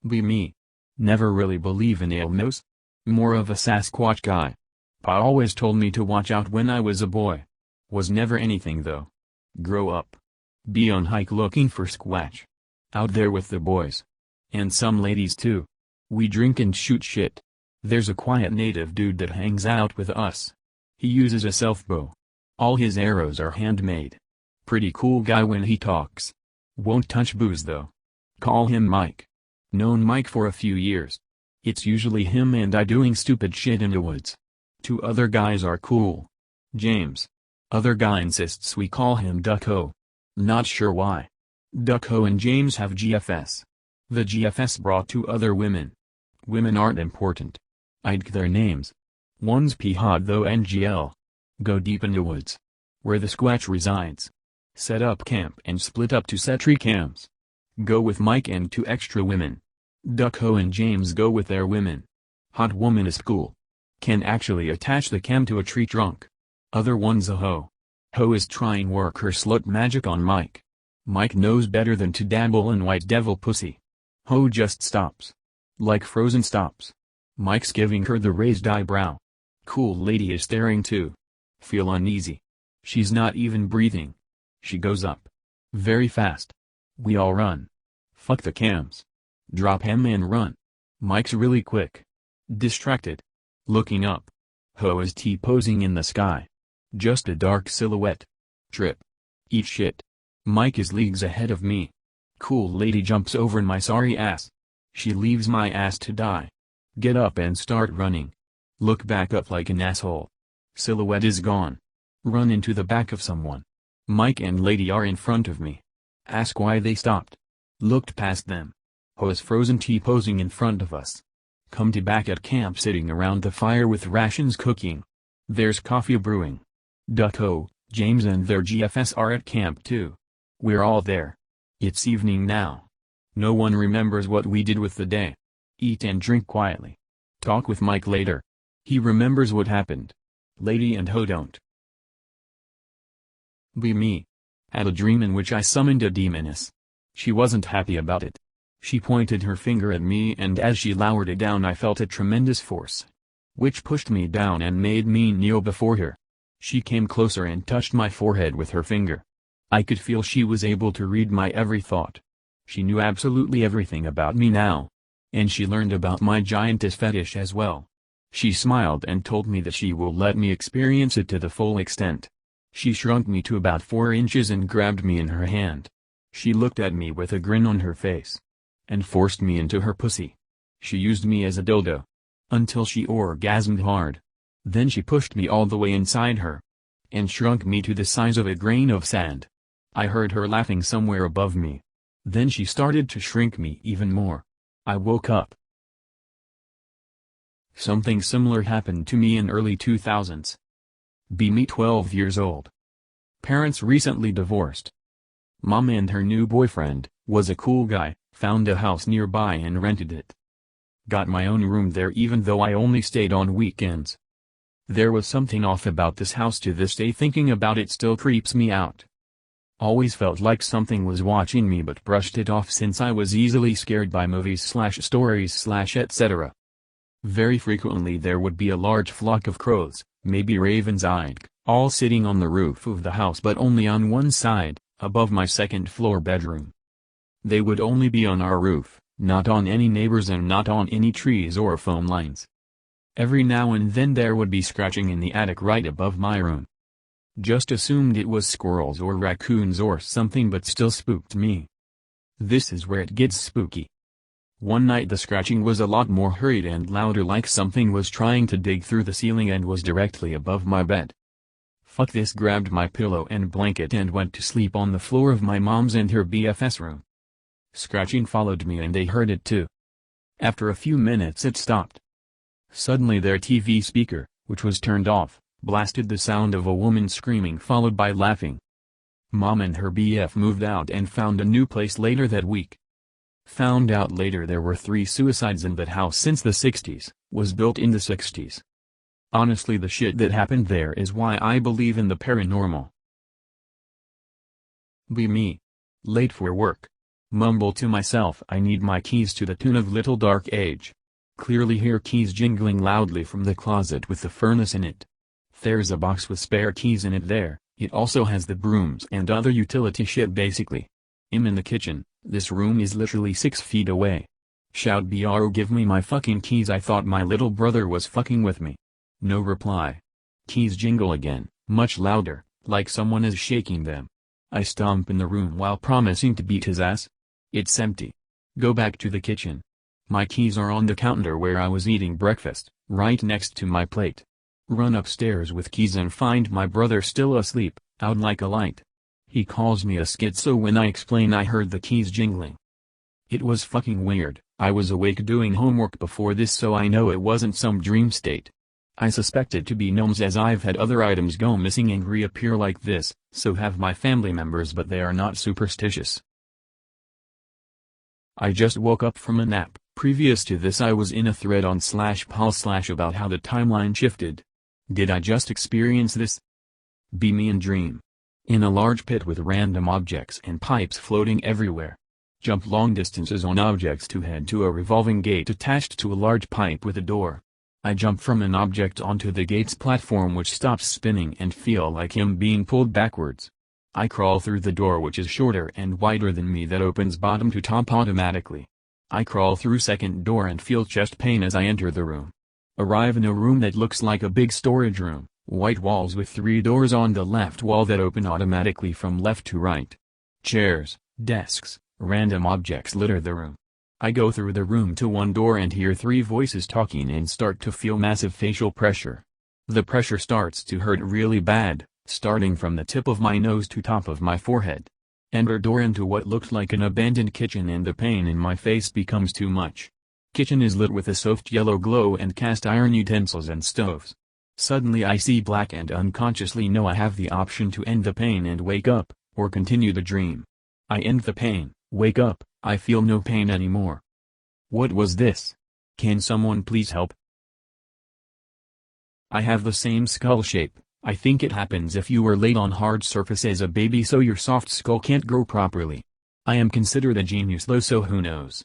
Be me. Never really believe in Elmos. More of a Sasquatch guy. Pa always told me to watch out when I was a boy. Was never anything though. Grow up. Be on hike looking for squatch. Out there with the boys. And some ladies too. We drink and shoot shit. There's a quiet native dude that hangs out with us. He uses a self-bow. All his arrows are handmade. Pretty cool guy when he talks. Won't touch booze though. Call him Mike. Known Mike for a few years. It's usually him and I doing stupid shit in the woods. Two other guys are cool. James. Other guy insists we call him Ducko. Not sure why. Ducko and James have GFS. The GFS brought two other women. Women aren't important. I'd their names. One's P-Hod though NGL. Go deep in the woods. Where the squatch resides. Set up camp and split up to set tree camps. Go with Mike and two extra women. Ducko and James go with their women. Hot woman is cool. Can actually attach the cam to a tree trunk. Other one's a hoe. Hoe is trying work her slut magic on Mike. Mike knows better than to dabble in white devil pussy. Hoe just stops. Like Frozen stops. Mike's giving her the raised eyebrow. Cool lady is staring too. Feel uneasy. She's not even breathing. She goes up. Very fast. We all run. Fuck the cams. Drop him and run. Mike's really quick. Distracted. Looking up. Ho is T-posing in the sky. Just a dark silhouette. Trip. Eat shit. Mike is leagues ahead of me. Cool lady jumps over my sorry ass. She leaves my ass to die. Get up and start running. Look back up like an asshole. Silhouette is gone. Run into the back of someone. Mike and lady are in front of me. Ask why they stopped. Looked past them. Ho is frozen T-posing in front of us. Come to back at camp sitting around the fire with rations cooking. There's coffee brewing. Ducko, James and their GFS are at camp too. We're all there. It's evening now. No one remembers what we did with the day. Eat and drink quietly. Talk with Mike later. He remembers what happened. Lady and Ho don't. Be me. Had a dream in which I summoned a demoness. She wasn't happy about it. She pointed her finger at me and as she lowered it down I felt a tremendous force. Which pushed me down and made me kneel before her. She came closer and touched my forehead with her finger. I could feel she was able to read my every thought. She knew absolutely everything about me now. And she learned about my giantess fetish as well. She smiled and told me that she will let me experience it to the full extent. She shrunk me to about 4 inches and grabbed me in her hand. She looked at me with a grin on her face. And forced me into her pussy. She used me as a dildo. Until she orgasmed hard. Then she pushed me all the way inside her. And shrunk me to the size of a grain of sand. I heard her laughing somewhere above me. Then she started to shrink me even more. I woke up. Something similar happened to me in early 2000s. Be me 12 years old. Parents recently divorced. Mom and her new boyfriend, was a cool guy, found a house nearby and rented it. Got my own room there even though I only stayed on weekends. There was something off about this house to this day, thinking about it still creeps me out. Always felt like something was watching me but brushed it off since I was easily scared by movies/stories/ etc. Very frequently there would be a large flock of crows, maybe ravens-eyed, all sitting on the roof of the house but only on one side, above my second-floor bedroom. They would only be on our roof, not on any neighbors and not on any trees or phone lines. Every now and then there would be scratching in the attic right above my room. Just assumed it was squirrels or raccoons or something but still spooked me. This is where it gets spooky. One night the scratching was a lot more hurried and louder, like something was trying to dig through the ceiling and was directly above my bed. Fuck this, grabbed my pillow and blanket and went to sleep on the floor of my mom's and her BFS room. Scratching followed me and they heard it too. After a few minutes it stopped. Suddenly their TV speaker, which was turned off, blasted the sound of a woman screaming followed by laughing. Mom and her BF moved out and found a new place later that week. Found out later there were 3 suicides in that house since the 60s, was built in the 60s. Honestly, the shit that happened there is why I believe in the paranormal. Be me. Late for work. Mumble to myself I need my keys to the tune of Little Dark Age. Clearly hear keys jingling loudly from the closet with the furnace in it. There's a box with spare keys in it there, it also has the brooms and other utility shit basically. I'm in the kitchen, this room is literally 6 feet away. Shout bro give me my fucking keys, I thought my little brother was fucking with me. No reply. Keys jingle again, much louder, like someone is shaking them. I stomp in the room while promising to beat his ass. It's empty. Go back to the kitchen. My keys are on the counter where I was eating breakfast, right next to my plate. Run upstairs with keys and find my brother still asleep, out like a light. He calls me a schizo when I explain I heard the keys jingling. It was fucking weird, I was awake doing homework before this so I know it wasn't some dream state. I suspect it to be gnomes as I've had other items go missing and reappear like this, so have my family members but they are not superstitious. I just woke up from a nap. Previous to this I was in a thread on /pol/ about how the timeline shifted. Did I just experience this? Be me and dream. In a large pit with random objects and pipes floating everywhere. Jump long distances on objects to head to a revolving gate attached to a large pipe with a door. I jump from an object onto the gate's platform which stops spinning and feel like him being pulled backwards. I crawl through the door which is shorter and wider than me that opens bottom to top automatically. I crawl through second door and feel chest pain as I enter the room. Arrive in a room that looks like a big storage room, white walls with 3 doors on the left wall that open automatically from left to right. Chairs, desks, random objects litter the room. I go through the room to one door and hear 3 voices talking and start to feel massive facial pressure. The pressure starts to hurt really bad, starting from the tip of my nose to top of my forehead. Enter door into what looked like an abandoned kitchen and the pain in my face becomes too much. Kitchen is lit with a soft yellow glow and cast iron utensils and stoves. Suddenly I see black and unconsciously know I have the option to end the pain and wake up, or continue the dream. I end the pain, wake up, I feel no pain anymore. What was this? Can someone please help? I have the same skull shape. I think it happens if you were laid on hard surface as a baby so your soft skull can't grow properly. I am considered a genius though so who knows.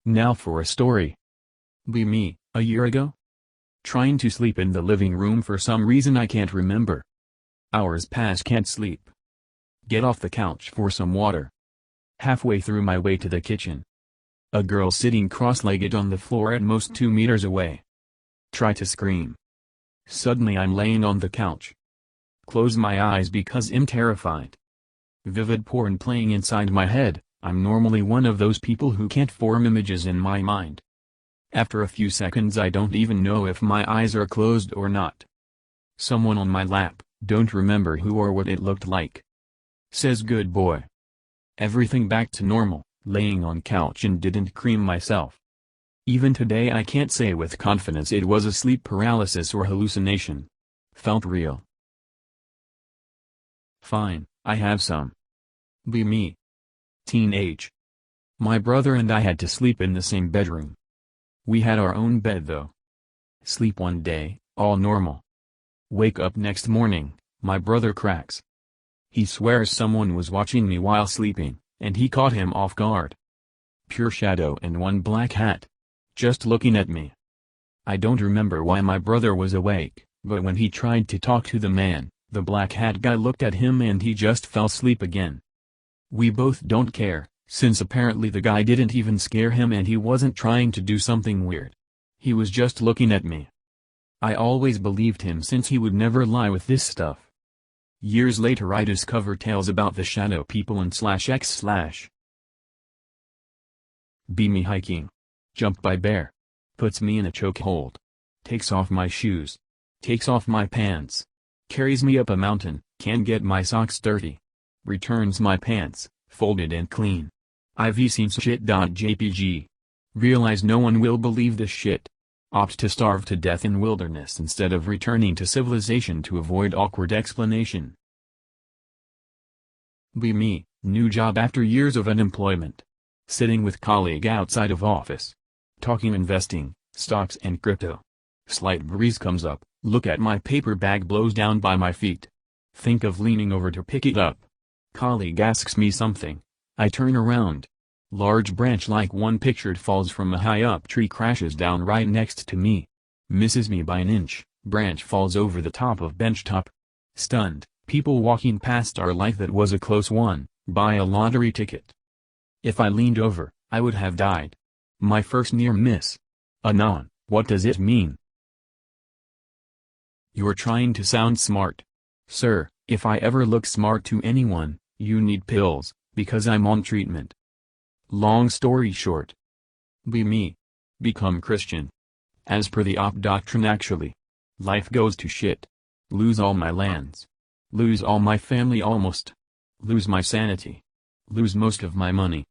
Now for a story. Be me, a year ago? Trying to sleep in the living room for some reason I can't remember. Hours pass can't sleep. Get off the couch for some water. Halfway through my way to the kitchen. A girl sitting cross-legged on the floor at most 2 meters away. Try to scream. Suddenly I'm laying on the couch. Close my eyes because I'm terrified. Vivid porn playing inside my head. I'm normally one of those people who can't form images in my mind. After a few seconds I don't even know if my eyes are closed or not. Someone on my lap, don't remember who or what it looked like. Says good boy. Everything back to normal, laying on couch and didn't cream myself. Even today I can't say with confidence it was a sleep paralysis or hallucination. Felt real. Fine, I have some. Be me. Teenage. My brother and I had to sleep in the same bedroom. We had our own bed though. Sleep one day, all normal. Wake up next morning, my brother cracks. He swears someone was watching me while sleeping, and he caught him off guard. Pure shadow and one black hat. Just looking at me. I don't remember why my brother was awake, but when he tried to talk to the man, the black hat guy looked at him and he just fell asleep again. We both don't care, since apparently the guy didn't even scare him and he wasn't trying to do something weird. He was just looking at me. I always believed him since he would never lie with this stuff. Years later I discover tales about the shadow people in /x/. Be me hiking. Jump by bear. Puts me in a chokehold. Takes off my shoes. Takes off my pants. Carries me up a mountain, can't get my socks dirty. Returns my pants, folded and clean. I've seen shit.jpg. Realize no one will believe this shit. Opt to starve to death in wilderness instead of returning to civilization to avoid awkward explanation. Be me, new job after years of unemployment. Sitting with colleague outside of office. Talking investing, stocks and crypto. Slight breeze comes up, look at my paper bag blows down by my feet. Think of leaning over to pick it up. Colleague asks me something. I turn around. Large branch like one pictured falls from a high-up tree, crashes down right next to me. Misses me by an inch, branch falls over the top of bench top. Stunned, people walking past are like that was a close one, buy a lottery ticket. If I leaned over, I would have died. My first near miss. Anon, what does it mean? You're trying to sound smart. Sir, if I ever look smart to anyone, you need pills, because I'm on treatment. Long story short. Be me. Become Christian. As per the op doctrine actually. Life goes to shit. Lose all my lands. Lose all my family almost. Lose my sanity. Lose most of my money.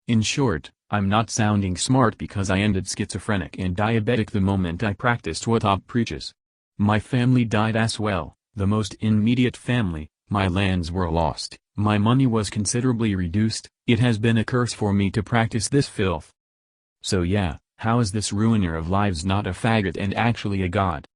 In short, I'm not sounding smart because I ended schizophrenic and diabetic the moment I practiced what op preaches. My family died as well, the most immediate family, my lands were lost, my money was considerably reduced, it has been a curse for me to practice this filth. So yeah, how is this ruiner of lives not a faggot and actually a god?